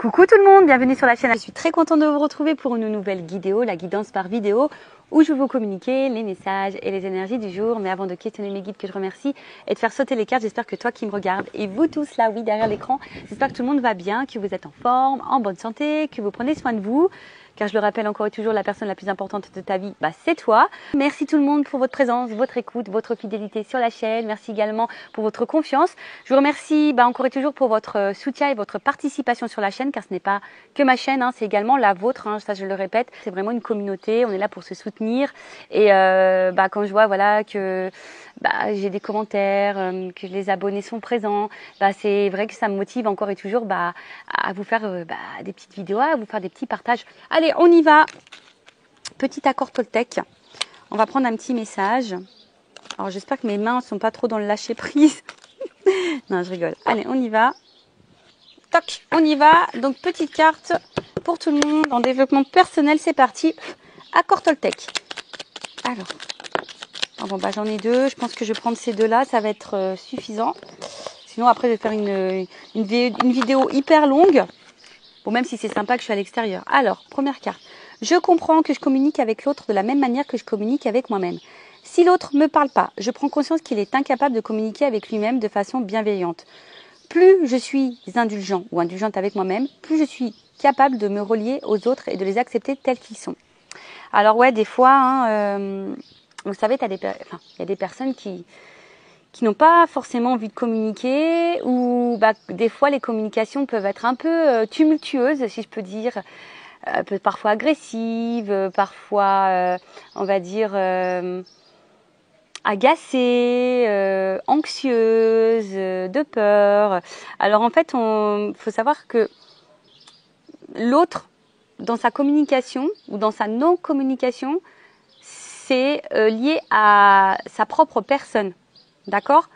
Coucou tout le monde, bienvenue sur la chaîne. Je suis très contente de vous retrouver pour une nouvelle vidéo, la guidance par vidéo, où je vais vous communiquer les messages et les énergies du jour. Mais avant de questionner mes guides que je remercie et de faire sauter les cartes, j'espère que toi qui me regardes et vous tous là, oui, derrière l'écran, j'espère que tout le monde va bien, que vous êtes en forme, en bonne santé, que vous prenez soin de vous. Car je le rappelle encore et toujours, la personne la plus importante de ta vie, c'est toi. Merci tout le monde pour votre présence, votre écoute, votre fidélité sur la chaîne. Merci également pour votre confiance. Je vous remercie encore et toujours pour votre soutien et votre participation sur la chaîne, car ce n'est pas que ma chaîne, c'est également la vôtre. Ça, je le répète, c'est vraiment une communauté. On est là pour se soutenir. Et quand je vois que j'ai des commentaires, que les abonnés sont présents, c'est vrai que ça me motive encore et toujours à vous faire des petites vidéos, à vous faire des petits partages. Allez, on y va. Petit accord Toltec. On va prendre un petit message. Alors, j'espère que mes mains ne sont pas trop dans le lâcher prise. Non, je rigole. Allez, on y va. Toc, on y va. Donc, petite carte pour tout le monde en développement personnel. C'est parti. Accord Toltec. Alors, j'en ai deux. Je pense que je vais prendre ces deux-là. Ça va être suffisant. Sinon, après, je vais faire une vidéo hyper longue. Bon, même si c'est sympa que je suis à l'extérieur. Alors, première carte. Je comprends que je communique avec l'autre de la même manière que je communique avec moi-même. Si l'autre ne me parle pas, je prends conscience qu'il est incapable de communiquer avec lui-même de façon bienveillante. Plus je suis indulgent ou indulgente avec moi-même, plus je suis capable de me relier aux autres et de les accepter tels qu'ils sont. Alors ouais, des fois, vous savez, il y a des personnes qui n'ont pas forcément envie de communiquer, ou des fois les communications peuvent être un peu tumultueuses, si je peux dire, parfois agressives, parfois, on va dire, agacées, anxieuses, de peur. Alors en fait, faut savoir que l'autre, dans sa communication ou dans sa non-communication, c'est lié à sa propre personne. D'accord ?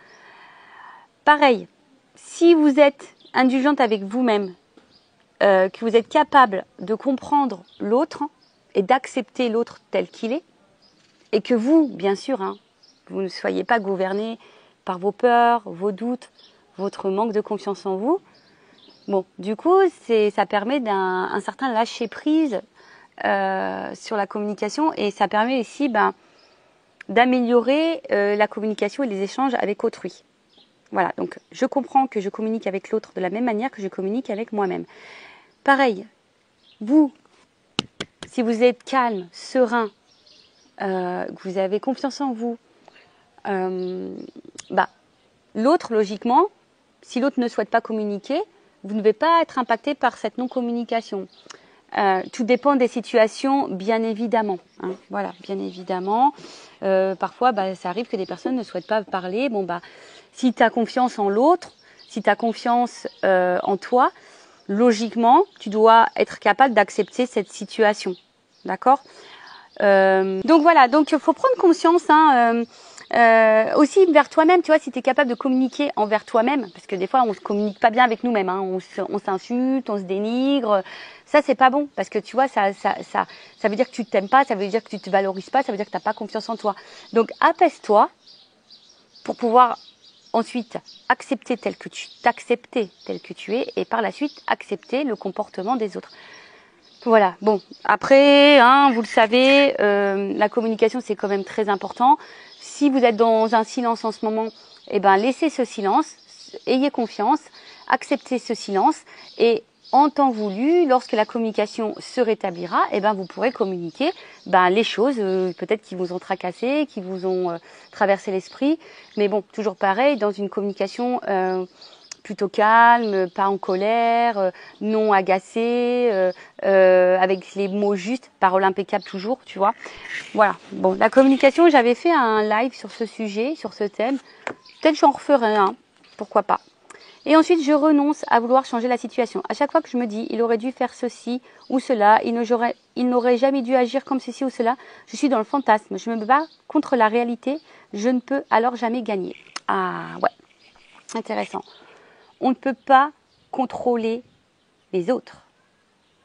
Pareil, si vous êtes indulgente avec vous-même, que vous êtes capable de comprendre l'autre et d'accepter l'autre tel qu'il est, et que vous, bien sûr, vous ne soyez pas gouverné par vos peurs, vos doutes, votre manque de confiance en vous, bon, du coup, ça permet d'un certain lâcher-prise sur la communication, et ça permet aussi d'améliorer la communication et les échanges avec autrui. Voilà, donc je comprends que je communique avec l'autre de la même manière que je communique avec moi-même. Pareil, vous, si vous êtes calme, serein, que vous avez confiance en vous, l'autre, logiquement, si l'autre ne souhaite pas communiquer, vous ne devez pas être impacté par cette non-communication. Tout dépend des situations, bien évidemment. Voilà, bien évidemment. Parfois, ça arrive que des personnes ne souhaitent pas parler. Bon, si tu as confiance en l'autre, si tu as confiance en toi, logiquement, tu dois être capable d'accepter cette situation. D'accord ? Donc voilà, il faut prendre conscience aussi vers toi-même, tu vois, si tu es capable de communiquer envers toi-même, parce que des fois on se communique pas bien avec nous-mêmes, on s'insulte, on se dénigre, ça c'est pas bon, parce que tu vois, ça veut dire que tu t'aimes pas, ça veut dire que tu te valorises pas, ça veut dire que tu n'as pas confiance en toi. Donc apaise-toi pour pouvoir ensuite accepter t'accepter tel que tu es, et par la suite accepter le comportement des autres. Voilà, bon, après, vous le savez, la communication c'est quand même très important. Si vous êtes dans un silence en ce moment, laissez ce silence, ayez confiance, acceptez ce silence, et en temps voulu, lorsque la communication se rétablira, vous pourrez communiquer les choses peut-être qui vous ont tracassé, qui vous ont traversé l'esprit. Mais bon, toujours pareil, dans une communication plutôt calme, pas en colère, non agacé, avec les mots justes, parole impeccable toujours, tu vois. Voilà. Bon, la communication, j'avais fait un live sur ce sujet, sur ce thème. Peut-être j'en referai un, pourquoi pas. Et ensuite, je renonce à vouloir changer la situation. À chaque fois que je me dis, il aurait dû faire ceci ou cela, il n'aurait jamais dû agir comme ceci ou cela, je suis dans le fantasme. Je me bats contre la réalité, je ne peux alors jamais gagner. Ah ouais, intéressant. On ne peut pas contrôler les autres.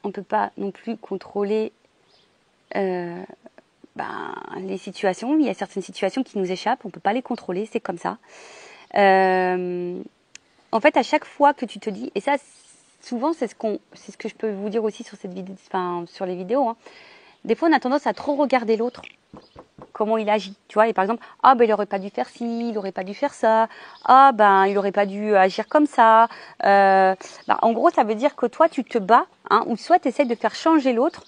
On ne peut pas non plus contrôler les situations. Il y a certaines situations qui nous échappent, on ne peut pas les contrôler, c'est comme ça. En fait, à chaque fois que tu te dis, et ça souvent, c'est ce que je peux vous dire aussi sur cette vidéo, enfin, sur les vidéos. Hein. Des fois, on a tendance à trop regarder l'autre, comment il agit, tu vois. Et par exemple, ah ben il aurait pas dû faire ci, il aurait pas dû faire ça. Ah ben il aurait pas dû agir comme ça. En gros, ça veut dire que toi, tu te bats, hein, ou soit tu essaies de faire changer l'autre,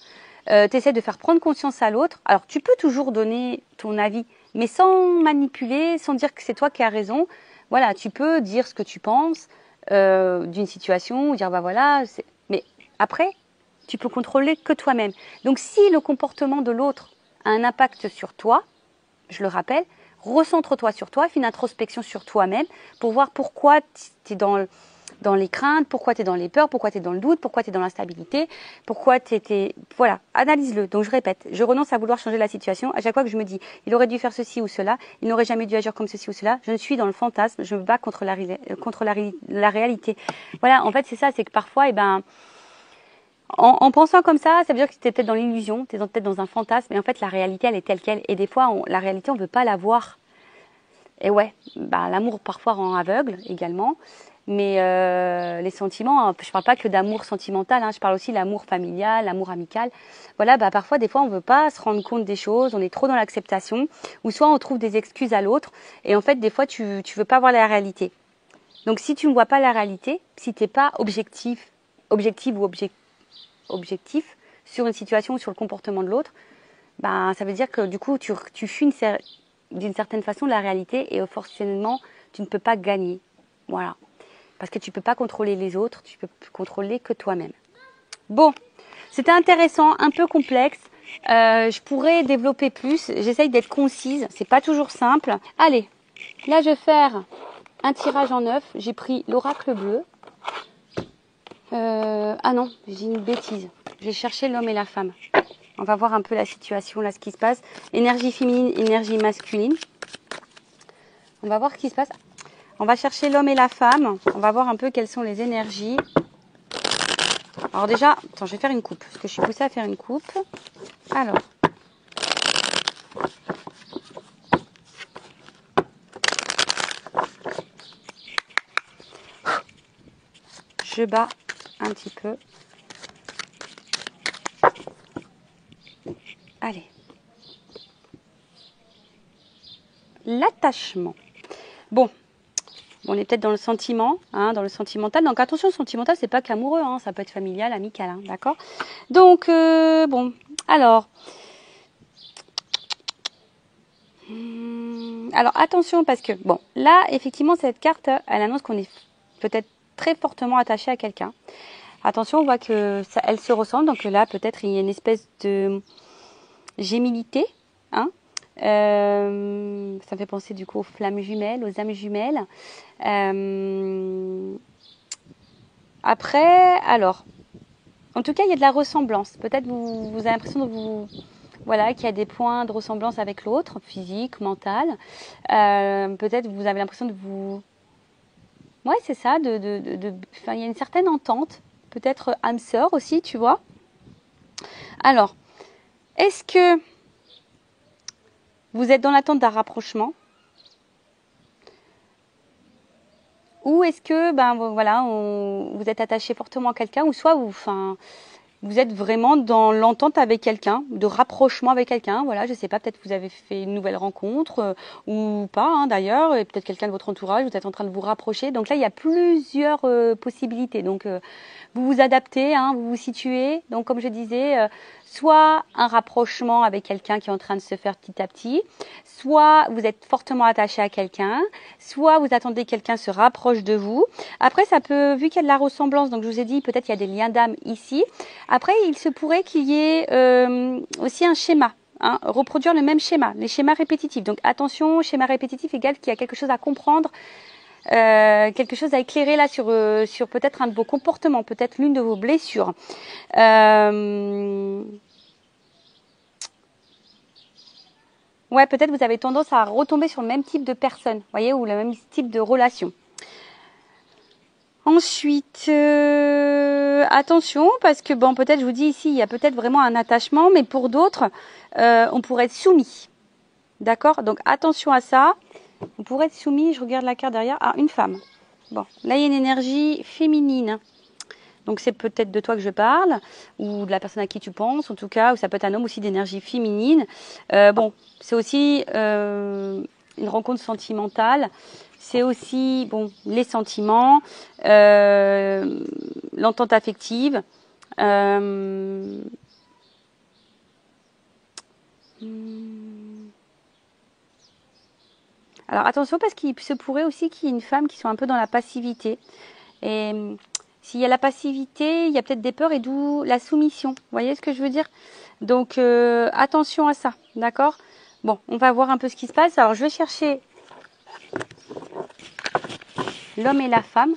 tu essaies de faire prendre conscience à l'autre. Alors, tu peux toujours donner ton avis, mais sans manipuler, sans dire que c'est toi qui as raison. Voilà, tu peux dire ce que tu penses d'une situation, ou dire bah voilà. Mais après, tu peux contrôler que toi-même. Donc, si le comportement de l'autre a un impact sur toi, je le rappelle, recentre-toi sur toi, fais une introspection sur toi-même pour voir pourquoi tu es dans les craintes, pourquoi tu es dans les peurs, pourquoi tu es dans le doute, pourquoi tu es dans l'instabilité, pourquoi tu étais... Voilà, analyse-le. Donc je répète, je renonce à vouloir changer la situation. À chaque fois que je me dis, il aurait dû faire ceci ou cela, il n'aurait jamais dû agir comme ceci ou cela, je suis dans le fantasme, je me bats contre la réalité. Voilà, en fait c'est ça, c'est que parfois, en pensant comme ça veut dire que tu es peut-être dans l'illusion, tu es peut-être dans un fantasme, et en fait la réalité elle est telle qu'elle. Et des fois, la réalité on ne veut pas la voir. Et ouais, l'amour parfois rend aveugle également. Mais les sentiments, hein, je ne parle pas que d'amour sentimental, hein, je parle aussi de l'amour familial, l'amour amical. Voilà, parfois, des fois, on ne veut pas se rendre compte des choses, on est trop dans l'acceptation, ou soit on trouve des excuses à l'autre, et en fait, des fois, tu ne veux pas voir la réalité. Donc, si tu ne vois pas la réalité, si tu n'es pas objectif sur une situation ou sur le comportement de l'autre, ça veut dire que du coup, tu fuis d'une certaine façon la réalité, et forcément, tu ne peux pas gagner. Voilà. Parce que tu ne peux pas contrôler les autres, tu peux contrôler que toi-même. Bon, c'était intéressant, un peu complexe. Je pourrais développer plus. J'essaye d'être concise, c'est pas toujours simple. Allez, là je vais faire un tirage en 9. J'ai pris l'oracle bleu. Ah non, j'ai dit une bêtise. J'ai cherché l'homme et la femme. On va voir un peu la situation, là, ce qui se passe. Énergie féminine, énergie masculine. On va voir ce qui se passe. On va chercher l'homme et la femme. On va voir un peu quelles sont les énergies. Alors déjà, attends, je vais faire une coupe. Parce que je suis poussée à faire une coupe. Alors. Je bats un petit peu. Allez. L'attachement. Bon. On est peut-être dans le sentiment, hein, dans le sentimental. Donc attention, sentimental, c'est pas qu'amoureux, hein, ça peut être familial, amical, hein, d'accord. Donc bon, alors attention parce que bon, là effectivement cette carte, elle annonce qu'on est peut-être très fortement attaché à quelqu'un. Attention, on voit que ça, elle se ressemble, donc là peut-être il y a une espèce de gémilité, hein. Ça me fait penser du coup aux flammes jumelles, aux âmes jumelles. Après, alors, en tout cas, il y a de la ressemblance. Peut-être vous avez l'impression voilà, qu'il y a des points de ressemblance avec l'autre, physique, mental. Peut-être vous avez l'impression de vous... Ouais, c'est ça. Il y a une certaine entente. Peut-être âme sœur aussi, tu vois. Alors, est-ce que vous êtes dans l'attente d'un rapprochement? Ou est-ce que voilà, vous êtes attaché fortement à quelqu'un, ou soit vous êtes vraiment dans l'entente avec quelqu'un, de rapprochement avec quelqu'un. Voilà, je sais pas, peut-être vous avez fait une nouvelle rencontre ou pas, hein, d'ailleurs, et peut-être quelqu'un de votre entourage, vous êtes en train de vous rapprocher. Donc là, il y a plusieurs possibilités. Donc vous vous adaptez, hein, vous vous situez. Donc comme je disais, soit un rapprochement avec quelqu'un qui est en train de se faire petit à petit, soit vous êtes fortement attaché à quelqu'un, soit vous attendez que quelqu'un se rapproche de vous. Après, ça peut, vu qu'il y a de la ressemblance, donc je vous ai dit, peut-être il y a des liens d'âme ici. Après, il se pourrait qu'il y ait aussi un schéma. Hein, reproduire le même schéma, les schémas répétitifs. Donc attention, schéma répétitif égale qu'il y a quelque chose à comprendre, quelque chose à éclairer là sur peut-être un de vos comportements, peut-être l'une de vos blessures. Ouais, peut-être vous avez tendance à retomber sur le même type de personne, voyez, ou le même type de relation. Ensuite, attention, parce que bon, peut-être, je vous dis ici, il y a peut-être vraiment un attachement, mais pour d'autres, on pourrait être soumis. D'accord? Donc, attention à ça. On pourrait être soumis, je regarde la carte derrière, à une femme. Bon, là, il y a une énergie féminine. Donc c'est peut-être de toi que je parle, ou de la personne à qui tu penses, en tout cas, ou ça peut être un homme aussi d'énergie féminine. Bon, c'est aussi une rencontre sentimentale. C'est aussi bon, les sentiments, l'entente affective. Alors attention parce qu'il se pourrait aussi qu'il y ait une femme qui soit un peu dans la passivité. Et s'il y a la passivité, il y a peut-être des peurs et d'où la soumission. Vous voyez ce que je veux dire? Donc attention à ça, d'accord? Bon, on va voir un peu ce qui se passe. Alors je vais chercher l'homme et la femme.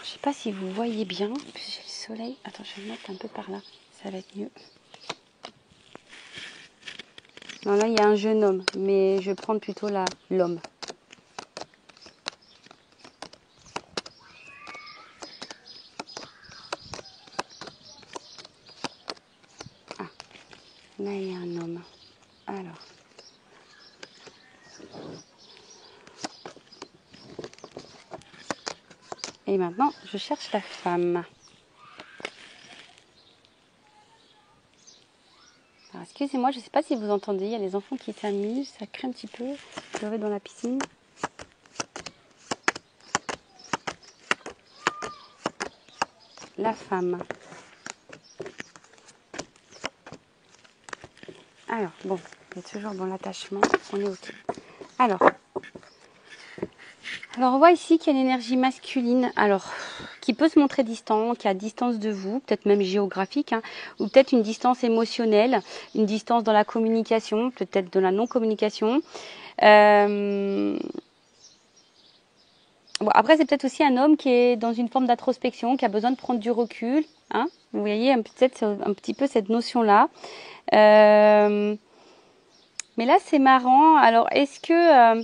Je sais pas si vous voyez bien. J'ai le soleil. Attends, je vais me mettre un peu par là. Ça va être mieux. Non, là, il y a un jeune homme, mais je vais prendre plutôt l'homme. Ah, là, il y a un homme. Alors. Et maintenant, je cherche la femme. Alors, excusez-moi, je ne sais pas si vous entendez, il y a les enfants qui s'amusent, ça craint un petit peu. Je vais dans la piscine. La femme. Alors, bon, il est toujours dans l'attachement, on est OK. Alors, on voit ici qu'il y a une énergie masculine, alors qui peut se montrer distant, qui est à distance de vous, peut-être même géographique, hein, ou peut-être une distance émotionnelle, une distance dans la communication, peut-être de la non-communication. Bon, après, c'est peut-être aussi un homme qui est dans une forme d'introspection, qui a besoin de prendre du recul. Hein, vous voyez peut-être un petit peu cette notion-là. Mais là, c'est marrant. Alors, est-ce que...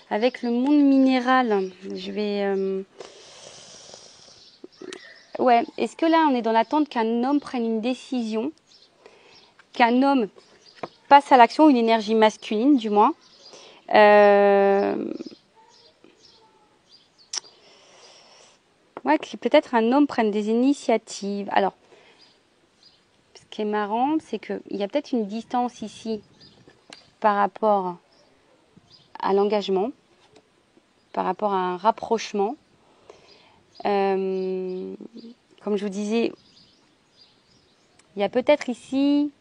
avec le monde minéral, je vais... Ouais, est-ce que là, on est dans l'attente qu'un homme prenne une décision, qu'un homme passe à l'action, une énergie masculine, du moins. Ouais, que peut-être un homme prenne des initiatives. Alors, ce qui est marrant, c'est qu'il y a peut-être une distance ici par rapport à l'engagement, par rapport à un rapprochement. Comme je vous disais, il y a peut-être ici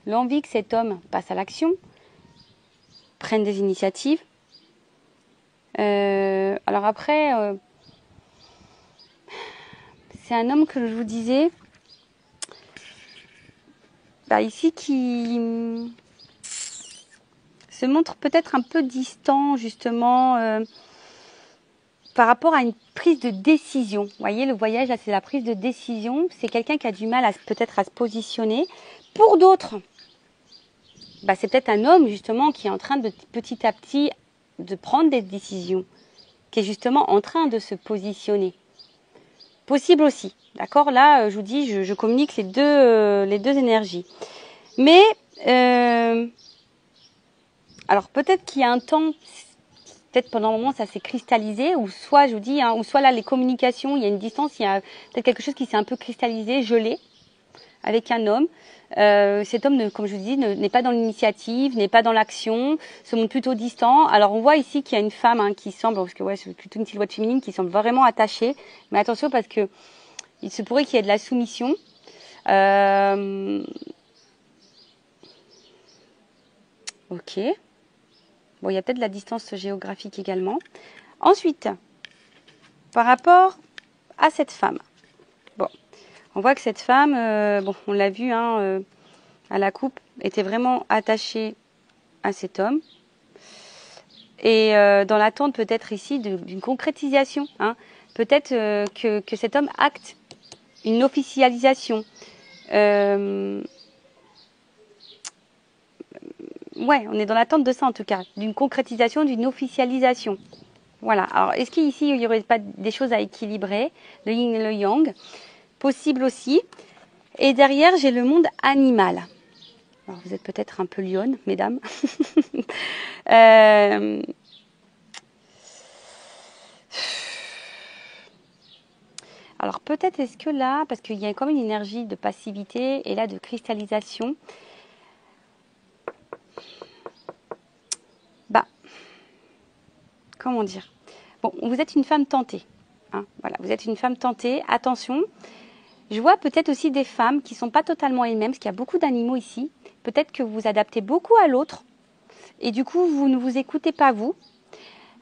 l'envie que cet homme passe à l'action, prenne des initiatives. Alors après, c'est un homme que je vous disais, ici qui se montre peut-être un peu distant justement par rapport à une prise de décision. Vous voyez, le voyage, là, c'est la prise de décision. C'est quelqu'un qui a du mal peut-être à se positionner. Pour d'autres, c'est peut-être un homme justement qui est en train de petit à petit de prendre des décisions, qui est justement en train de se positionner. Possible aussi, d'accord? Là, je vous dis, je communique les deux énergies. Mais, alors peut-être qu'il y a un temps, peut-être pendant un moment, ça s'est cristallisé, ou soit, je vous dis, ou soit là, les communications, il y a une distance, il y a peut-être quelque chose qui s'est un peu cristallisé, gelé, avec un homme. Cet homme, comme je vous dis, n'est pas dans l'initiative, n'est pas dans l'action, se montre plutôt distant. Alors on voit ici qu'il y a une femme qui semble, parce que c'est plutôt une silhouette féminine qui semble vraiment attachée. Mais attention parce que il se pourrait qu'il y ait de la soumission. Ok. Bon, il y a peut-être de la distance géographique également. Ensuite, par rapport à cette femme. Bon. On voit que cette femme, on l'a vu à la coupe, était vraiment attachée à cet homme. Et dans l'attente peut-être ici d'une concrétisation. Hein. Peut-être que cet homme acte une officialisation. Ouais, on est dans l'attente de ça en tout cas. D'une concrétisation, d'une officialisation. Voilà. Alors, est-ce qu'ici, il n'y aurait pas des choses à équilibrer, le yin et le yang? possible aussi. Et derrière, j'ai le monde animal. Alors, vous êtes peut-être un peu lionne, mesdames. Alors, peut-être est-ce que là, parce qu'il y a quand même une énergie de passivité et là de cristallisation. Bah, comment dire? Bon, vous êtes une femme tentée. Hein, voilà, vous êtes une femme tentée. Attention. Je vois peut-être aussi des femmes qui ne sont pas totalement elles-mêmes, parce qu'il y a beaucoup d'animaux ici. Peut-être que vous vous adaptez beaucoup à l'autre. Et du coup, vous ne vous écoutez pas vous.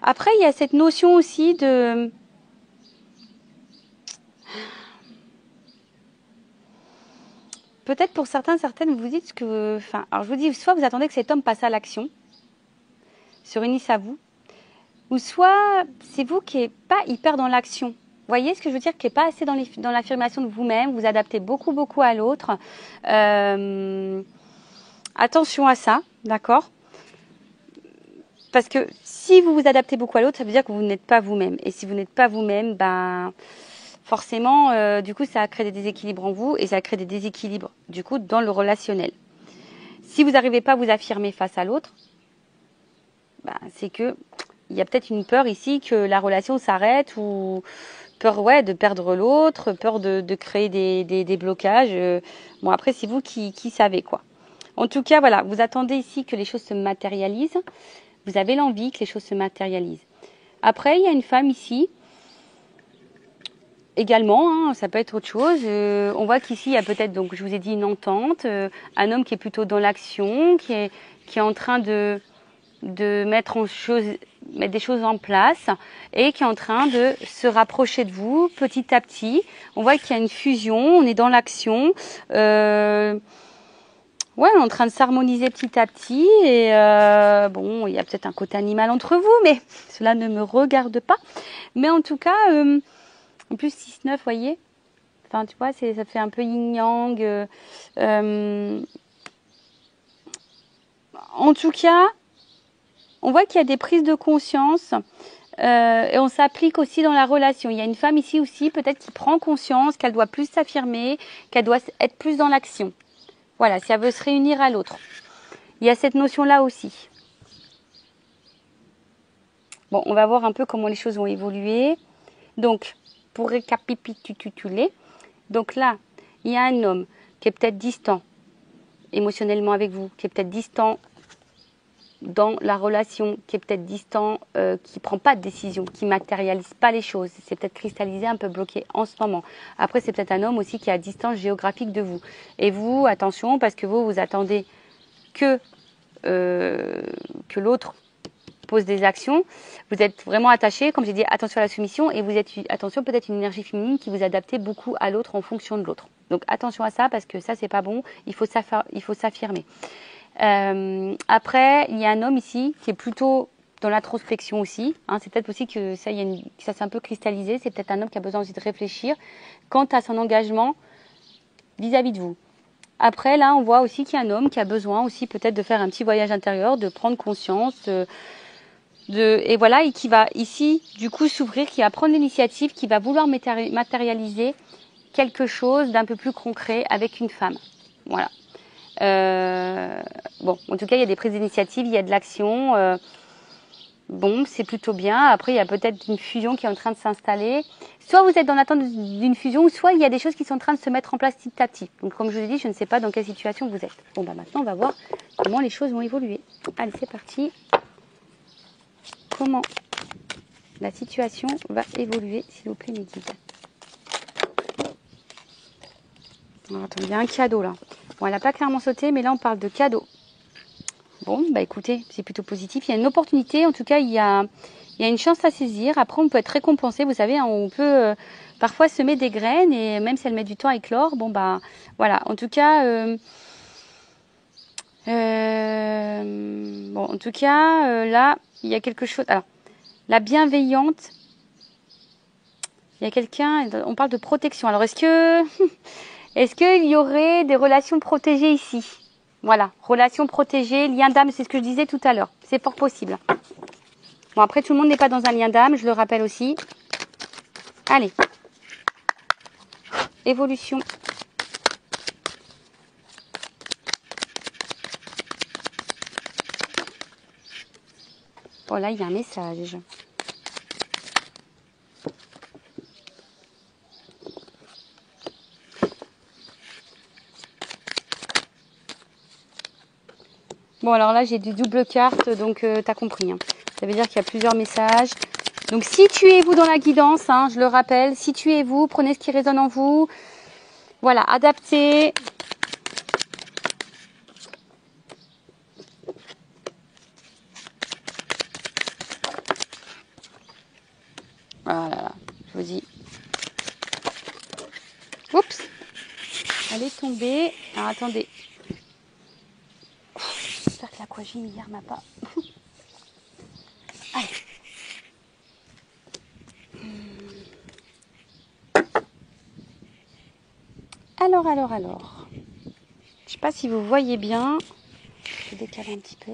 Après, il y a cette notion aussi de... Peut-être pour certains, certaines, vous dites que... Enfin, alors je vous dis, soit vous attendez que cet homme passe à l'action, se réunisse à vous, ou soit c'est vous qui n'êtes pas hyper dans l'action. Vous voyez ce que je veux dire? Qui n'est pas assez dans l'affirmation de vous-même, vous adaptez beaucoup, beaucoup à l'autre. Attention à ça, d'accord? Parce que si vous vous adaptez beaucoup à l'autre, ça veut dire que vous n'êtes pas vous-même. Et si vous n'êtes pas vous-même, ben, forcément, du coup, ça crée des déséquilibres en vous et ça crée des déséquilibres, du coup, dans le relationnel. Si vous n'arrivez pas à vous affirmer face à l'autre, ben, c'est que il y a peut-être une peur ici que la relation s'arrête ou peur de perdre l'autre, peur de créer des blocages. Bon, après, c'est vous qui savez, quoi. En tout cas, voilà, vous attendez ici que les choses se matérialisent. Vous avez l'envie que les choses se matérialisent. Après, il y a une femme ici, également, hein, ça peut être autre chose. On voit qu'ici, il y a peut-être, donc je vous ai dit, une entente, un homme qui est plutôt dans l'action, qui est en train de mettre des choses en place et qui est en train de se rapprocher de vous petit à petit. On voit qu'il y a une fusion, on est dans l'action. Ouais, on est en train de s'harmoniser petit à petit et bon, il y a peut-être un côté animal entre vous, mais cela ne me regarde pas. Mais en tout cas, en plus 6-9, vous voyez, enfin tu vois, ça fait un peu yin-yang. En tout cas, on voit qu'il y a des prises de conscience et on s'applique aussi dans la relation. Il y a une femme ici aussi, peut-être qui prend conscience qu'elle doit plus s'affirmer, qu'elle doit être plus dans l'action. Voilà, si elle veut se réunir à l'autre. Il y a cette notion-là aussi. Bon, on va voir un peu comment les choses vont évoluer. Donc, pour récapituler, donc là, il y a un homme qui est peut-être distant émotionnellement avec vous, qui est peut-être distant dans la relation, qui est peut-être distant, qui ne prend pas de décision, qui ne matérialise pas les choses. C'est peut-être cristallisé, un peu bloqué en ce moment. Après, c'est peut-être un homme aussi qui est à distance géographique de vous. Et vous, attention, parce que vous attendez que l'autre pose des actions. Vous êtes vraiment attaché, comme j'ai dit, attention à la soumission, et vous êtes, attention, peut-être une énergie féminine qui vous adaptez beaucoup à l'autre en fonction de l'autre. Donc attention à ça, parce que ça, c'est pas bon, il faut s'affirmer. Après, il y a un homme ici qui est plutôt dans l'introspection aussi. Hein, c'est peut-être aussi que ça s'est un peu cristallisé. C'est peut-être un homme qui a besoin aussi de réfléchir quant à son engagement vis-à-vis de vous. Après, là, on voit aussi qu'il y a un homme qui a besoin aussi peut-être de faire un petit voyage intérieur, de prendre conscience, et voilà, et qui va ici, du coup, s'ouvrir, qui va prendre l'initiative, qui va vouloir matérialiser quelque chose d'un peu plus concret avec une femme. Voilà. Bon, en tout cas, il y a des prises d'initiative, il y a de l'action. Bon, c'est plutôt bien. Après, il y a peut-être une fusion qui est en train de s'installer. Soit vous êtes dans l'attente d'une fusion, soit il y a des choses qui sont en train de se mettre en place petit à petit. Donc, comme je vous ai dit, je ne sais pas dans quelle situation vous êtes. Bon, bah maintenant, on va voir comment les choses vont évoluer. Allez, c'est parti. Comment la situation va évoluer, s'il vous plaît, mes guides. Alors, attends, il y a un cadeau là. Bon, elle n'a pas clairement sauté, mais là, on parle de cadeau. Bon, bah écoutez, c'est plutôt positif. Il y a une opportunité, en tout cas, il y a une chance à saisir. Après, on peut être récompensé. Vous savez, on peut parfois semer des graines et même si elles mettent du temps à éclore, bon, bah voilà. En tout cas, là, il y a quelque chose. Alors, la bienveillante, il y a quelqu'un, on parle de protection. Alors, est-ce qu'il y aurait des relations protégées ici? Voilà, relations protégées, lien d'âme, c'est ce que je disais tout à l'heure. C'est fort possible. Bon, après, tout le monde n'est pas dans un lien d'âme, je le rappelle aussi. Allez. évolution. Bon, là, il y a un message. Bon, alors là, j'ai des doubles cartes, donc tu as compris. Hein. Ça veut dire qu'il y a plusieurs messages. Donc, situez-vous dans la guidance, hein, je le rappelle. Situez-vous, prenez ce qui résonne en vous. Voilà, adaptez. Voilà, je vous dis. Oups, elle est tombée. Alors, attendez. J'espère que l'aquagine hier m'a pas... Allez. Alors. Je sais pas si vous voyez bien. Je vais décaler un petit peu.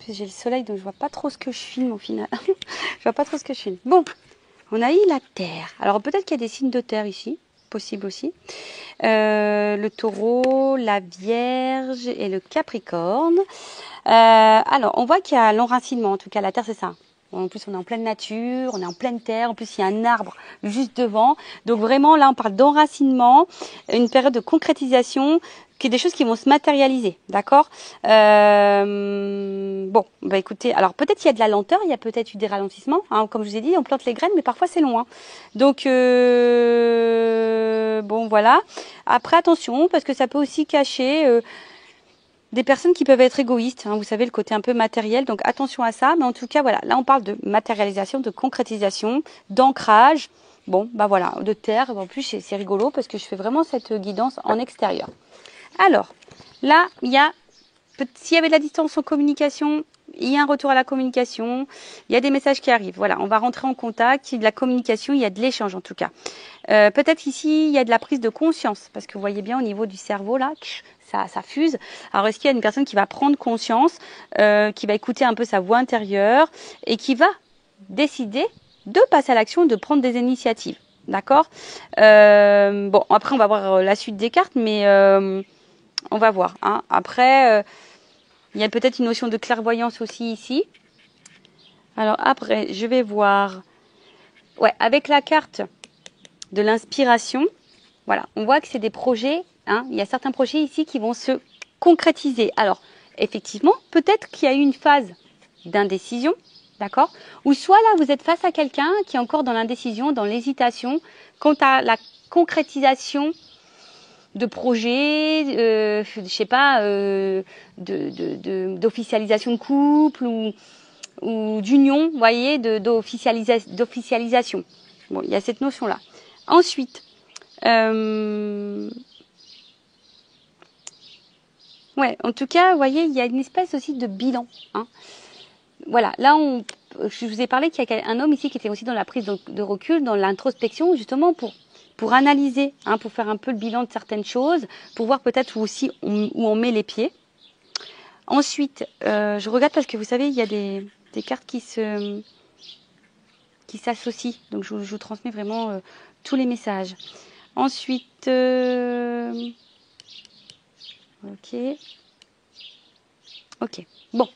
J'ai le soleil, donc je vois pas trop ce que je filme au final. Je vois pas trop ce que je filme. Bon, on a eu la Terre. Alors peut-être qu'il y a des signes de Terre ici, possible aussi. Le Taureau, la Vierge et le Capricorne. Alors, on voit qu'il y a l'enracinement. En tout cas, la Terre, c'est ça. En plus, on est en pleine nature, on est en pleine terre. En plus, il y a un arbre juste devant. Donc, vraiment, là, on parle d'enracinement, une période de concrétisation, qui est des choses qui vont se matérialiser. D'accord Bon, bah écoutez, alors peut-être qu'il y a de la lenteur, il y a peut-être eu des ralentissements. Hein, comme je vous ai dit, on plante les graines, mais parfois, c'est long. Hein. Donc, bon, voilà. Après, attention, parce que ça peut aussi cacher... des personnes qui peuvent être égoïstes, hein, vous savez, le côté un peu matériel, donc attention à ça. Mais en tout cas, voilà, là on parle de matérialisation, de concrétisation, d'ancrage, bon, bah voilà, de terre. En plus, c'est rigolo parce que je fais vraiment cette guidance en extérieur. Alors, là, il y a, s'il y avait de la distance en communication, il y a un retour à la communication, il y a des messages qui arrivent. Voilà, on va rentrer en contact, il y a de la communication, il y a de l'échange en tout cas. Peut-être ici, il y a de la prise de conscience, parce que vous voyez bien au niveau du cerveau, là, ça fuse. Alors, est-ce qu'il y a une personne qui va prendre conscience, qui va écouter un peu sa voix intérieure et qui va décider de passer à l'action, de prendre des initiatives. D'accord Bon, après, on va voir la suite des cartes, mais on va voir. Hein. Après, il y a peut-être une notion de clairvoyance aussi ici. Alors, après, je vais voir... Ouais, avec la carte de l'inspiration, voilà, on voit que c'est des projets, hein, il y a certains projets ici qui vont se concrétiser. Alors, effectivement, peut-être qu'il y a eu une phase d'indécision, d'accord? Ou soit là, vous êtes face à quelqu'un qui est encore dans l'indécision, dans l'hésitation, quant à la concrétisation de projets, je sais pas, d'officialisation de couple ou d'union, vous voyez, d'officialisation. Bon, il y a cette notion-là. Ensuite, ouais, en tout cas, vous voyez, il y a une espèce aussi de bilan. Hein. Voilà, là, je vous ai parlé qu'il y a un homme ici qui était aussi dans la prise de recul, dans l'introspection, justement pour analyser, hein, pour faire un peu le bilan de certaines choses, pour voir peut-être où on met les pieds. Ensuite, je regarde parce que vous savez, il y a des cartes qui s'associent. Donc, je vous transmets vraiment tous les messages. Ensuite, ok. Bon,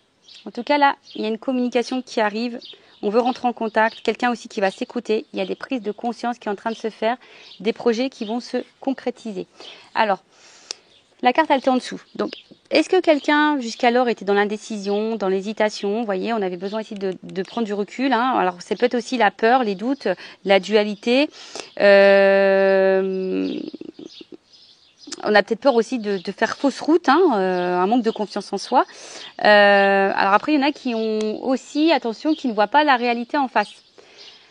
en tout cas là, il y a une communication qui arrive. On veut rentrer en contact. Quelqu'un aussi qui va s'écouter. Il y a des prises de conscience qui sont en train de se faire. Des projets qui vont se concrétiser. Alors, la carte, elle était en dessous. Donc, est-ce que quelqu'un, jusqu'alors, était dans l'indécision, dans l'hésitation? Vous voyez, on avait besoin ici de prendre du recul. Hein. Alors, c'est peut-être aussi la peur, les doutes, la dualité. On a peut-être peur aussi de faire fausse route, hein, un manque de confiance en soi. Alors après, il y en a qui ont aussi, attention, qui ne voient pas la réalité en face.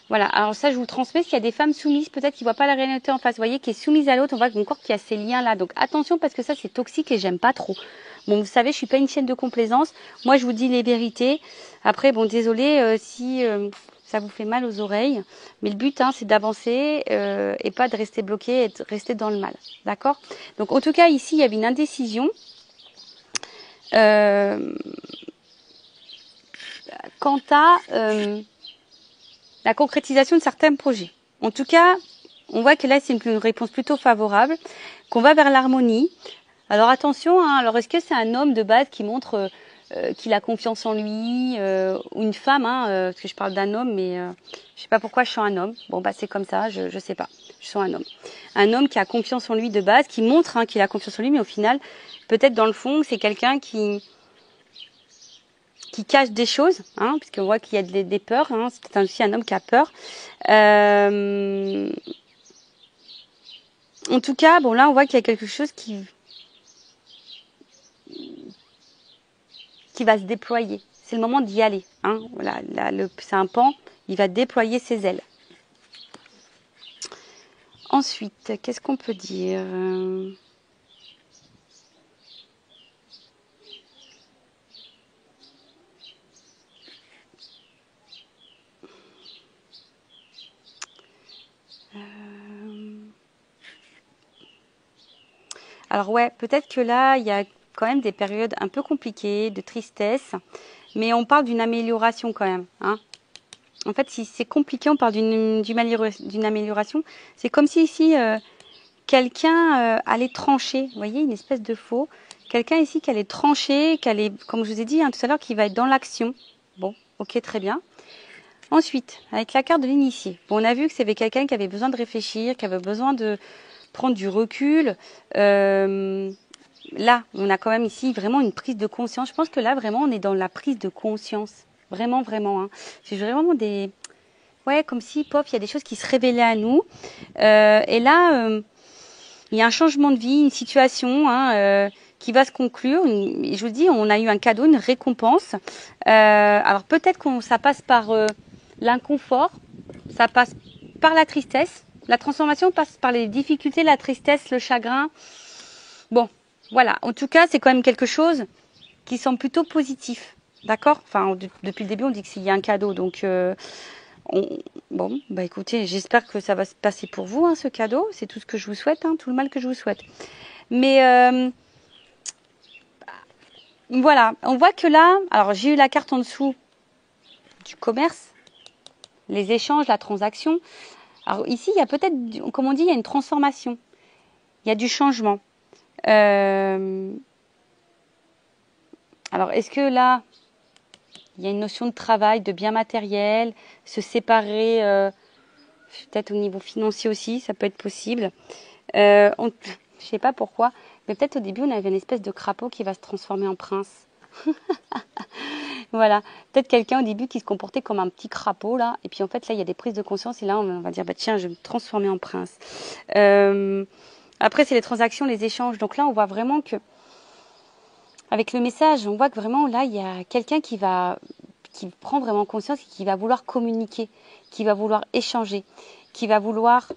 Voilà, alors ça, je vous le transmets. S'il y a des femmes soumises, peut-être qui ne voient pas la réalité en face, vous voyez, qui est soumise à l'autre, on voit encore qu'il y a ces liens-là. Donc attention, parce que ça, c'est toxique et j'aime pas trop. Bon, vous savez, je suis pas une chaîne de complaisance. Moi, je vous dis les vérités. Après, bon, désolé si ça vous fait mal aux oreilles. Mais le but, hein, c'est d'avancer et pas de rester bloqué et de rester dans le mal. D'accord? Donc, en tout cas, ici, il y avait une indécision. Quant à... la concrétisation de certains projets. En tout cas, on voit que là, c'est une réponse plutôt favorable, qu'on va vers l'harmonie. Alors attention, hein, alors est-ce que c'est un homme de base qui montre qu'il a confiance en lui, ou une femme, hein, parce que je parle d'un homme, mais je sais pas pourquoi je sens un homme. Bon, bah c'est comme ça, je sais pas, je sens un homme. Un homme qui a confiance en lui de base, qui montre qu'il a confiance en lui, mais au final, peut-être dans le fond, c'est quelqu'un qui cache des choses, hein, puisqu'on voit qu'il y a des peurs, hein, c'est aussi un homme qui a peur. En tout cas, bon là, on voit qu'il y a quelque chose qui va se déployer. C'est le moment d'y aller. Hein. Voilà, c'est un pan, il va déployer ses ailes. Ensuite, qu'est-ce qu'on peut dire ? Alors ouais, peut-être que là, il y a quand même des périodes un peu compliquées, de tristesse, mais on parle d'une amélioration quand même. Hein. En fait, si c'est compliqué, on parle d'une amélioration. C'est comme si ici, quelqu'un allait trancher. Vous voyez, une espèce de faux. Quelqu'un ici qui allait trancher, qui allait, comme je vous ai dit tout à l'heure, qui va être dans l'action. Bon, ok, très bien. Ensuite, avec la carte de l'initié, bon, on a vu que c'était quelqu'un qui avait besoin de réfléchir, qui avait besoin de prendre du recul. Là, on a quand même ici vraiment une prise de conscience. Je pense que là, vraiment, on est dans la prise de conscience. Vraiment, vraiment. Hein. C'est vraiment des... Ouais, comme si, pof, il y a des choses qui se révélaient à nous. Et là, il y a un changement de vie, une situation qui va se conclure. Je vous dis, on a eu un cadeau, une récompense. Alors peut-être que ça passe par l'inconfort, ça passe par la tristesse. La transformation passe par les difficultés, la tristesse, le chagrin. Bon, voilà. En tout cas, c'est quand même quelque chose qui semble plutôt positif. D'accord ? Enfin, depuis le début, on dit qu'il y a un cadeau. Donc, bon, bah écoutez, j'espère que ça va se passer pour vous, hein, ce cadeau. C'est tout ce que je vous souhaite, hein, tout le mal que je vous souhaite. Mais voilà, on voit que là, alors j'ai eu la carte en dessous du commerce, les échanges, la transaction. Alors ici, il y a peut-être, comme on dit, il y a une transformation. Il y a du changement. Alors, est-ce que là, il y a une notion de travail, de bien matériel, se séparer, peut-être au niveau financier aussi, ça peut être possible. Je ne sais pas pourquoi, mais peut-être au début, on avait une espèce de crapaud qui va se transformer en prince. Voilà, peut-être quelqu'un au début qui se comportait comme un petit crapaud là, et puis en fait là il y a des prises de conscience et là on va dire bah tiens je vais me transformer en prince. Après c'est les transactions, les échanges, donc là on voit vraiment que avec le message on voit que vraiment là il y a quelqu'un qui prend vraiment conscience et qui va vouloir communiquer, qui va vouloir échanger, qui va vouloir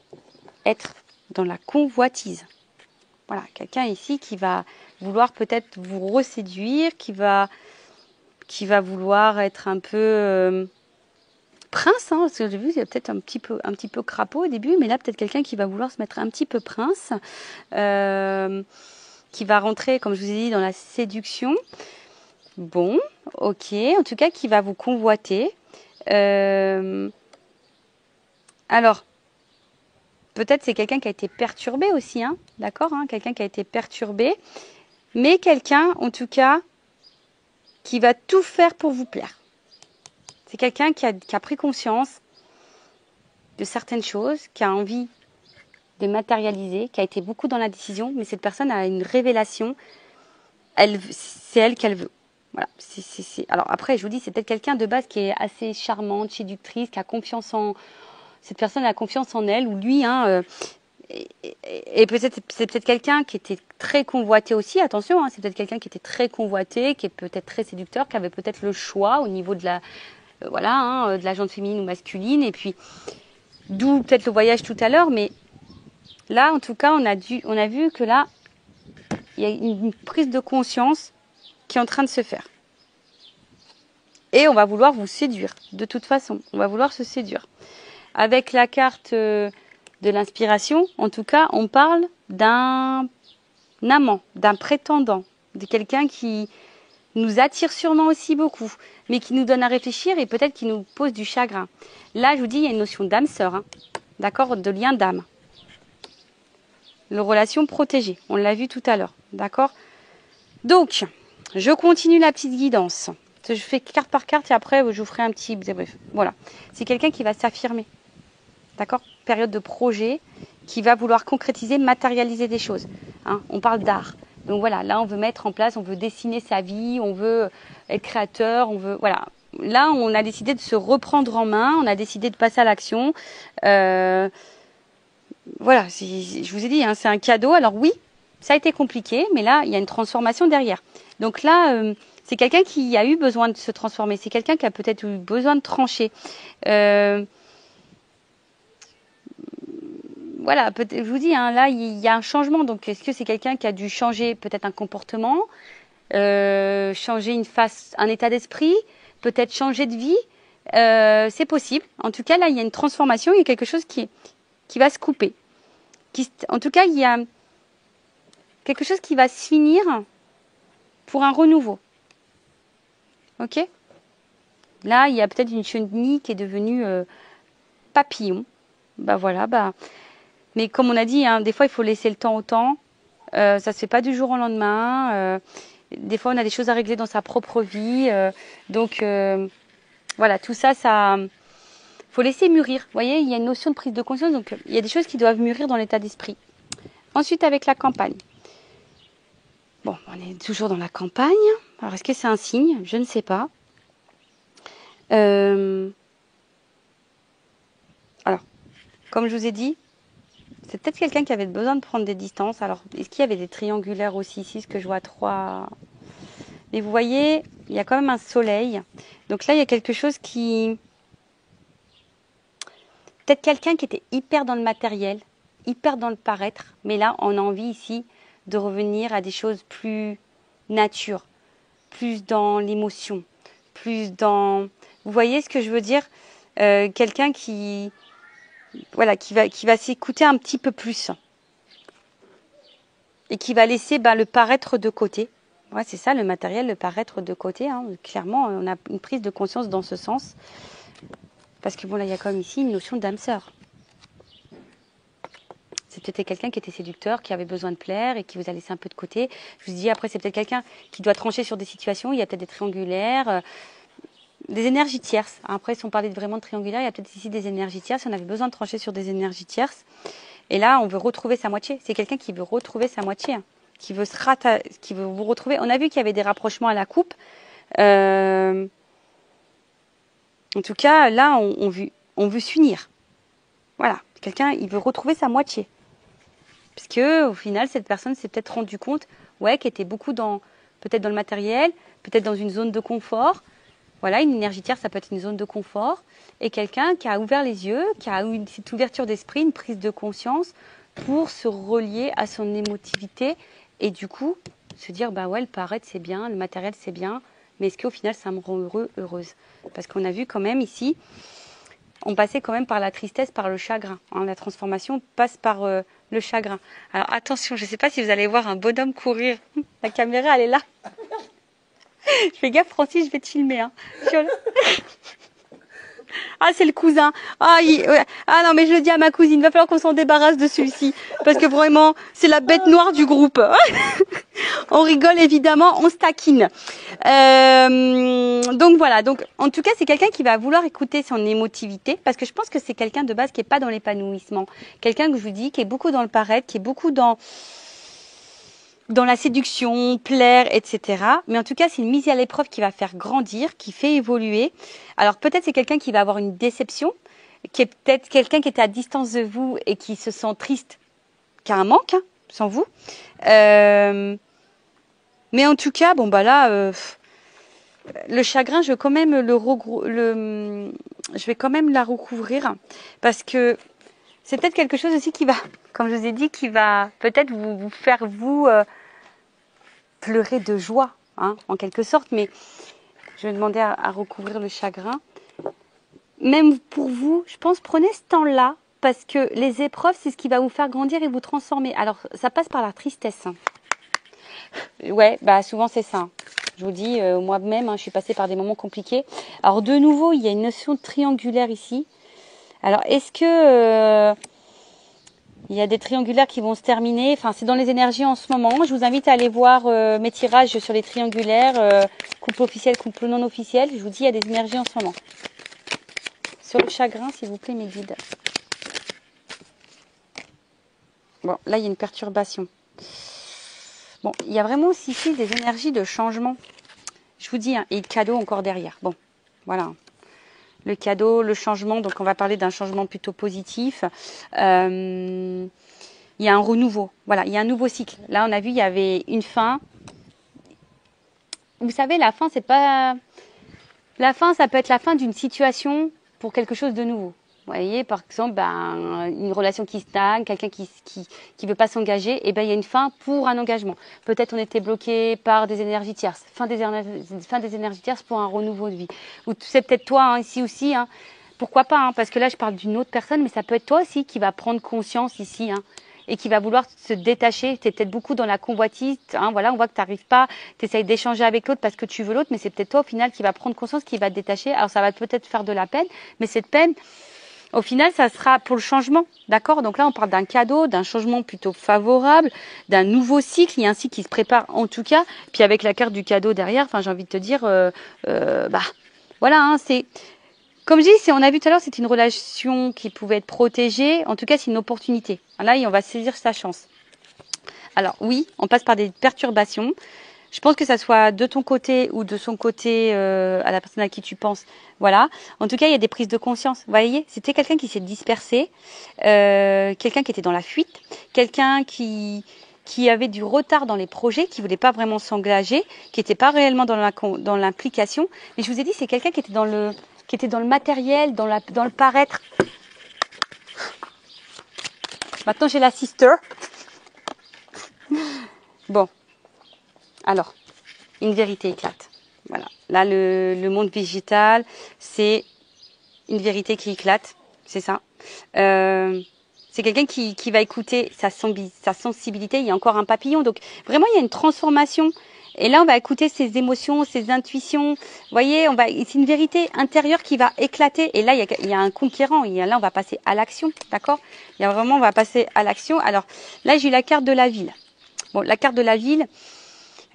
être dans la convoitise. Voilà, quelqu'un ici qui va vouloir peut-être vous reséduire, qui va vouloir être un peu prince, hein, parce que j'ai vu, il y a peut-être un petit peu crapaud au début, mais là peut-être quelqu'un qui va vouloir se mettre un petit peu prince, qui va rentrer, comme je vous ai dit, dans la séduction. Bon, ok, en tout cas qui va vous convoiter. Alors, peut-être c'est quelqu'un qui a été perturbé aussi, hein, d'accord, hein, quelqu'un qui a été perturbé, mais quelqu'un, en tout cas, qui va tout faire pour vous plaire. C'est quelqu'un qui a pris conscience de certaines choses, qui a envie de matérialiser, qui a été beaucoup dans la décision, mais cette personne a une révélation. C'est elle qu'elle veut. Voilà. Alors après, je vous dis, c'est peut-être quelqu'un de base qui est assez charmante, séductrice, qui a confiance en... Cette personne a confiance en elle, ou lui, hein, et peut-être c'est peut-être quelqu'un qui était très convoité aussi, attention, hein, c'est peut-être quelqu'un qui était très convoité, qui est peut-être très séducteur, qui avait peut-être le choix au niveau de la... voilà, hein, de la jante féminine ou masculine, et puis d'où peut-être le voyage tout à l'heure, mais là, en tout cas, on a vu que là, il y a une prise de conscience qui est en train de se faire. Et on va vouloir vous séduire, de toute façon, on va vouloir se séduire. Avec la carte de l'inspiration, en tout cas, on parle d'un amant, d'un prétendant, de quelqu'un qui nous attire sûrement aussi beaucoup, mais qui nous donne à réfléchir et peut-être qui nous pose du chagrin. Là, je vous dis, il y a une notion d'âme sœur, hein, d'accord, de lien d'âme. Le relation protégée, on l'a vu tout à l'heure, d'accord. Donc, je continue la petite guidance. Je fais carte par carte et après, je vous ferai un petit débrief. Voilà, c'est quelqu'un qui va s'affirmer, d'accord. Période de projet, qui va vouloir concrétiser, matérialiser des choses. Hein, on parle d'art. Donc voilà, là on veut mettre en place, on veut dessiner sa vie, on veut être créateur, on veut, voilà. Là on a décidé de se reprendre en main, on a décidé de passer à l'action. Voilà, je vous ai dit, hein, c'est un cadeau. Alors oui, ça a été compliqué, mais là il y a une transformation derrière. Donc là, c'est quelqu'un qui a eu besoin de se transformer, c'est quelqu'un qui a peut-être eu besoin de trancher. Voilà, je vous dis, hein, là, il y a un changement. Donc, est-ce que c'est quelqu'un qui a dû changer peut-être un comportement, changer un état d'esprit, peut-être changer de vie? C'est possible. En tout cas, là, il y a une transformation, il y a quelque chose qui va se couper. En tout cas, il y a quelque chose qui va se finir pour un renouveau. Ok? Là, il y a peut-être une chenille qui est devenue papillon. Bah voilà, bah... Mais comme on a dit, hein, des fois, il faut laisser le temps au temps. Ça ne se fait pas du jour au lendemain. Des fois, on a des choses à régler dans sa propre vie. Donc, voilà, tout ça, faut laisser mûrir. Vous voyez, il y a une notion de prise de conscience. Donc, il y a des choses qui doivent mûrir dans l'état d'esprit. Ensuite, avec la campagne. Bon, on est toujours dans la campagne. Alors, est-ce que c'est un signe? Je ne sais pas. Alors, comme je vous ai dit, c'est peut-être quelqu'un qui avait besoin de prendre des distances. Alors, est-ce qu'il y avait des triangulaires aussi ici? Ce que je vois 3. Mais vous voyez, il y a quand même un soleil. Donc là, il y a quelque chose qui... Peut-être quelqu'un qui était hyper dans le matériel, hyper dans le paraître. Mais là, on a envie ici de revenir à des choses plus nature, plus dans l'émotion, plus dans... Vous voyez ce que je veux dire? Quelqu'un qui... Voilà, qui va s'écouter un petit peu plus. Et qui va laisser le paraître de côté. Ouais, c'est ça, le matériel, le paraître de côté. Hein. Clairement, on a une prise de conscience dans ce sens. Parce que bon, là, il y a comme ici une notion d'âme sœur. C'est peut-être quelqu'un qui était séducteur, qui avait besoin de plaire et qui vous a laissé un peu de côté. Je vous dis, après, c'est peut-être quelqu'un qui doit trancher sur des situations. Il y a peut-être des triangulaires, des énergies tierces. Après, si on parlait vraiment de triangulaire, il y a peut-être ici des énergies tierces. On avait besoin de trancher sur des énergies tierces. Et là, on veut retrouver sa moitié. C'est quelqu'un qui veut retrouver sa moitié, hein, qui veut qui veut vous retrouver. On a vu qu'il y avait des rapprochements à la coupe. En tout cas, là, on veut s'unir. Voilà, quelqu'un, il veut retrouver sa moitié. Parce que, au final, cette personne s'est peut-être rendu compte, ouais, qu'elle était beaucoup peut-être dans le matériel, peut-être dans une zone de confort. Voilà, une énergie tierce, ça peut être une zone de confort. Et quelqu'un qui a ouvert les yeux, qui a eu cette ouverture d'esprit, une prise de conscience pour se relier à son émotivité. Et du coup, se dire, bah ouais, le paraître, c'est bien, le matériel, c'est bien. Mais est-ce qu'au final, ça me rend heureuse? Parce qu'on a vu quand même ici, on passait quand même par la tristesse, par le chagrin. Hein, la transformation passe par le chagrin. Alors attention, je ne sais pas si vous allez voir un bonhomme courir. La caméra, elle est là. Je fais gaffe, Francis, je vais te filmer. Hein. Ah, c'est le cousin. Ah non, mais je le dis à ma cousine, il va falloir qu'on s'en débarrasse de celui-ci. Parce que vraiment, c'est la bête noire du groupe. On rigole évidemment, on se taquine. Donc voilà, donc en tout cas, c'est quelqu'un qui va vouloir écouter son émotivité. Parce que je pense que c'est quelqu'un de base qui n'est pas dans l'épanouissement. Quelqu'un que je vous dis, qui est beaucoup dans le paraître, qui est beaucoup dans la séduction, plaire, etc. Mais en tout cas, c'est une mise à l'épreuve qui va faire grandir, qui fait évoluer. Alors peut-être c'est quelqu'un qui va avoir une déception, qui est peut-être quelqu'un qui était à distance de vous et qui se sent triste, qui a un manque, hein, sans vous. Mais en tout cas, bon bah là, le chagrin, je vais quand même je vais quand même la recouvrir parce que c'est peut-être quelque chose aussi qui va, comme je vous ai dit, qui va peut-être vous faire pleurer de joie, hein, en quelque sorte, mais je vais demander à recouvrir le chagrin. Même pour vous, je pense, prenez ce temps-là, parce que les épreuves, c'est ce qui va vous faire grandir et vous transformer. Alors, ça passe par la tristesse. Ouais, bah souvent c'est ça. Je vous dis, moi-même, hein, je suis passée par des moments compliqués. Alors de nouveau, il y a une notion triangulaire ici. Alors est-ce que il y a des triangulaires qui vont se terminer? Enfin, c'est dans les énergies en ce moment. Je vous invite à aller voir mes tirages sur les triangulaires, couple officiel, couple non officiel. Je vous dis, il y a des énergies en ce moment. Sur le chagrin, s'il vous plaît, mes guides. Bon, là, il y a une perturbation. Bon, il y a vraiment aussi ici des énergies de changement. Je vous dis, hein, et le cadeau encore derrière. Bon, voilà. Le cadeau, le changement. Donc, on va parler d'un changement plutôt positif. Il y a un renouveau. Voilà, il y a un nouveau cycle. Là, on a vu, il y avait une fin. Vous savez, la fin, c'est pas... La fin, ça peut être la fin d'une situation pour quelque chose de nouveau. Vous voyez, par exemple, une relation qui stagne, quelqu'un qui veut pas s'engager, et ben il y a une fin pour un engagement. Peut-être on était bloqué par des énergies tierces, fin des énergies tierces pour un renouveau de vie. Ou c'est peut-être toi hein, ici aussi, hein. Pourquoi pas, hein, parce que là je parle d'une autre personne, mais ça peut être toi aussi qui va prendre conscience ici, hein, et qui va vouloir se détacher. Tu es peut-être beaucoup dans la convoitise, hein, voilà, on voit que tu n'arrives pas, tu essayes d'échanger avec l'autre parce que tu veux l'autre, mais c'est peut-être toi au final qui va prendre conscience, qui va te détacher. Alors ça va peut-être faire de la peine, mais cette peine, au final, ça sera pour le changement, d'accord? Donc là, on parle d'un cadeau, d'un changement plutôt favorable, d'un nouveau cycle. Il y a un cycle qui se prépare en tout cas. Puis avec la carte du cadeau derrière, enfin, j'ai envie de te dire, voilà, hein, c'est comme je dis, on a vu tout à l'heure, c'est une relation qui pouvait être protégée. En tout cas, c'est une opportunité. Là, on va saisir sa chance. Alors oui, on passe par des perturbations. Je pense que ça soit de ton côté ou de son côté à la personne à qui tu penses. Voilà. En tout cas, il y a des prises de conscience. Vous voyez, c'était quelqu'un qui s'est dispersé, quelqu'un qui était dans la fuite, quelqu'un qui avait du retard dans les projets, qui voulait pas vraiment s'engager, qui n'était pas réellement dans l'implication. Mais je vous ai dit, c'est quelqu'un qui était dans le matériel, dans le paraître. Maintenant, j'ai la sister. Bon. Alors, une vérité éclate. Voilà. Là, le monde végétal, c'est une vérité qui éclate. C'est ça. C'est quelqu'un qui va écouter sa sensibilité. Il y a encore un papillon. Donc, vraiment, il y a une transformation. Et là, on va écouter ses émotions, ses intuitions. Vous voyez, c'est une vérité intérieure qui va éclater. Et là, il y a un conquérant. Là, on va passer à l'action. D'accord? On va passer à l'action. Alors, là, j'ai eu la carte de la ville. Bon, la carte de la ville,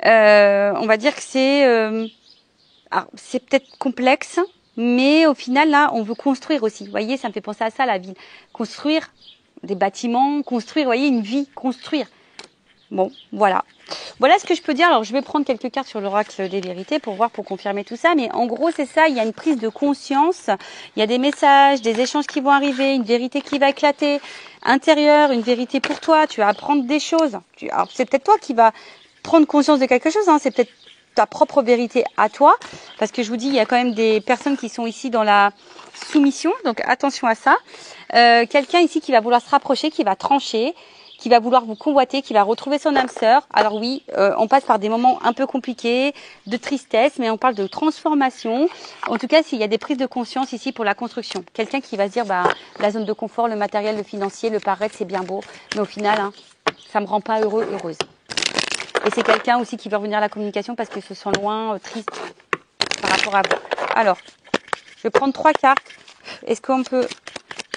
on va dire que c'est peut-être complexe, mais au final, là, on veut construire aussi. Vous voyez, ça me fait penser à ça, la ville. Construire des bâtiments, construire, vous voyez, une vie, construire. Bon, voilà. Voilà ce que je peux dire. Alors, je vais prendre quelques cartes sur l'oracle des vérités pour confirmer tout ça. Mais en gros, c'est ça. Il y a une prise de conscience. Il y a des messages, des échanges qui vont arriver, une vérité qui va éclater intérieure, une vérité pour toi. Tu vas apprendre des choses. Alors, c'est peut-être toi qui vas prendre conscience de quelque chose. Hein. C'est peut-être ta propre vérité à toi. Parce que je vous dis, il y a quand même des personnes qui sont ici dans la soumission. Donc, attention à ça. Quelqu'un ici qui va vouloir se rapprocher, qui va trancher, qui va vouloir vous convoiter, qui va retrouver son âme sœur. Alors oui, on passe par des moments un peu compliqués, de tristesse, mais on parle de transformation. En tout cas, s'il y a des prises de conscience ici pour la construction. Quelqu'un qui va se dire, la zone de confort, le matériel, le financier, le paraître, c'est bien beau, mais au final, hein, ça me rend pas heureux, heureuse. Et c'est quelqu'un aussi qui veut revenir à la communication parce qu'il se sent loin, triste par rapport à vous. Alors, je vais prendre 3 cartes. Est-ce qu'on peut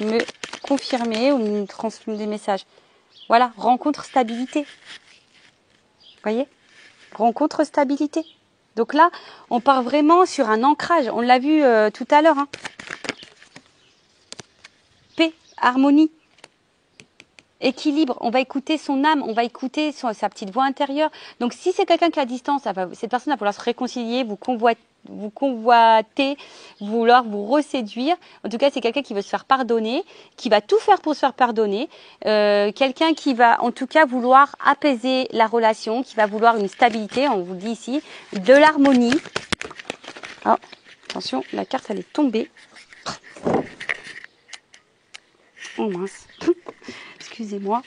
me confirmer ou me transmettre des messages? Voilà, rencontre stabilité. Vous voyez? Rencontre stabilité. Donc là, on part vraiment sur un ancrage. On l'a vu tout à l'heure. Hein. Paix, harmonie, équilibre. On va écouter son âme, on va écouter sa petite voix intérieure. Donc si c'est quelqu'un qui a la distance, cette personne va vouloir se réconcilier, vous convoiter, vouloir vous reséduire. En tout cas, c'est quelqu'un qui veut se faire pardonner, qui va tout faire pour se faire pardonner. Quelqu'un qui va en tout cas vouloir apaiser la relation, qui va vouloir une stabilité, on vous le dit ici, de l'harmonie. Oh, attention, la carte elle est tombée. Oh mince. Excusez-moi.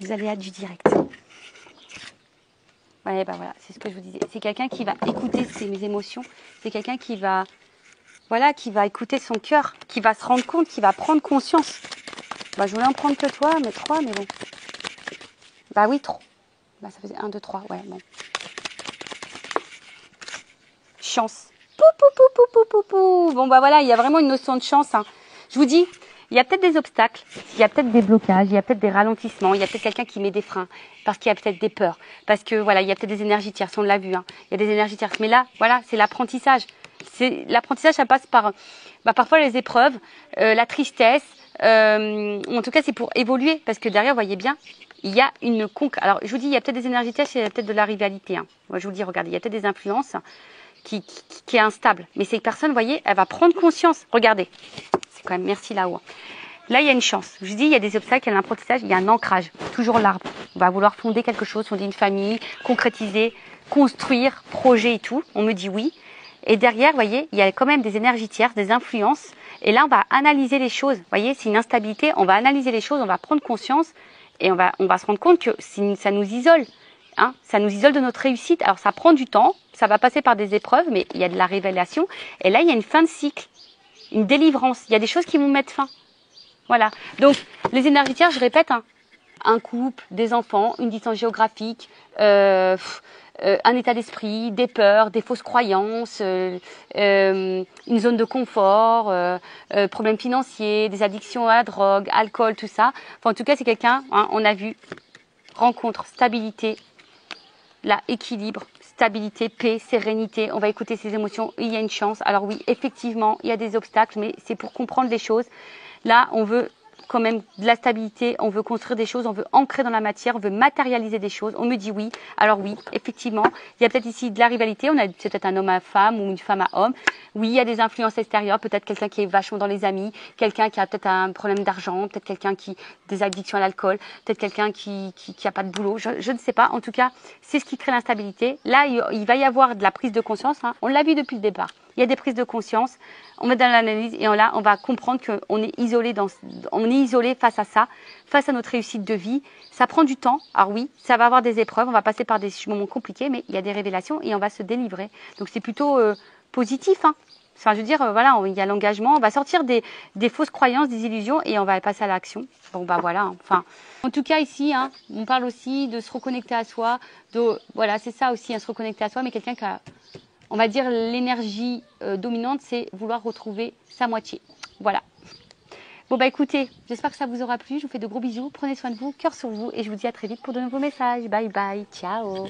Les aléas du direct. Ouais, voilà, c'est ce que je vous disais. C'est quelqu'un qui va écouter ses émotions. C'est quelqu'un qui va écouter son cœur, qui va se rendre compte, qui va prendre conscience. Je voulais en prendre que toi, mais 3, mais bon. Oui, trop. Bah, ça faisait 1, 2, 3, ouais, bon. Chance. Pou, pou, pou, pou, pou, pou, pou. Bon, bah voilà, il y a vraiment une notion de chance. Hein. Je vous dis, il y a peut-être des obstacles, il y a peut-être des blocages, il y a peut-être des ralentissements, il y a peut-être quelqu'un qui met des freins, parce qu'il y a peut-être des peurs, parce que voilà, il y a peut-être des énergies tierces, on l'a vu, hein. Il y a des énergies tierces. Mais là, voilà, c'est l'apprentissage. L'apprentissage, ça passe par parfois les épreuves, la tristesse, en tout cas, c'est pour évoluer, parce que derrière, vous voyez bien, il y a une conquête. Alors, je vous dis, il y a peut-être des énergies tierces, il y a peut-être de la rivalité. Hein. Moi, je vous dis, regardez, il y a peut-être des influences qui est instable. Mais ces personnes, vous voyez, elle va prendre conscience. Regardez, c'est quand même merci là-haut. Là, il y a une chance. Je vous dis, il y a des obstacles, il y a l'apprentissage, il y a un ancrage. Toujours l'arbre. On va vouloir fonder quelque chose, fonder une famille, concrétiser, construire, projet et tout. On me dit oui. Et derrière, vous voyez, il y a quand même des énergies tierces, des influences. Et là, on va analyser les choses. Vous voyez, c'est une instabilité. On va analyser les choses, on va prendre conscience et on va se rendre compte que ça nous isole. Hein, ça nous isole de notre réussite. Alors, ça prend du temps, ça va passer par des épreuves, mais il y a de la révélation. Et là, il y a une fin de cycle, une délivrance. Il y a des choses qui vont mettre fin. Voilà. Donc, les énergies tierces, je répète, hein, un couple, des enfants, une distance géographique, un état d'esprit, des peurs, des fausses croyances, une zone de confort, problèmes financiers, des addictions à la drogue, alcool, tout ça. Enfin, en tout cas, c'est quelqu'un, hein, on a vu, rencontre, stabilité, là, équilibre, stabilité, paix, sérénité. On va écouter ses émotions. Il y a une chance. Alors oui, effectivement, il y a des obstacles, mais c'est pour comprendre les choses. Là, on veut quand même de la stabilité, on veut construire des choses, on veut ancrer dans la matière, on veut matérialiser des choses. On me dit oui. Alors oui, effectivement, il y a peut-être ici de la rivalité. C'est peut-être un homme à femme ou une femme à homme. Oui, il y a des influences extérieures. Peut-être quelqu'un qui est vachement dans les amis, quelqu'un qui a peut-être un problème d'argent, peut-être quelqu'un qui des addictions à l'alcool, peut-être quelqu'un qui a pas de boulot. Je ne sais pas. En tout cas, c'est ce qui crée l'instabilité. Là, il va y avoir de la prise de conscience. Hein. On l'a vu depuis le départ. Il y a des prises de conscience. On va dans l'analyse et là, on va comprendre qu'on est isolé face à ça, face à notre réussite de vie. Ça prend du temps. Alors oui, ça va avoir des épreuves. On va passer par des moments compliqués, mais il y a des révélations et on va se délivrer. Donc c'est plutôt positif. Hein. Enfin, je veux dire, voilà, il y a l'engagement. On va sortir des fausses croyances, des illusions et on va passer à l'action. Bon, bah voilà. Hein. Enfin, en tout cas ici, hein, on parle aussi de se reconnecter à soi. Voilà, c'est ça aussi, hein, se reconnecter à soi, mais quelqu'un qui a, on va dire, l'énergie dominante, c'est vouloir retrouver sa moitié. Voilà. Bon, bah écoutez, j'espère que ça vous aura plu. Je vous fais de gros bisous. Prenez soin de vous, cœur sur vous. Et je vous dis à très vite pour de nouveaux messages. Bye bye. Ciao.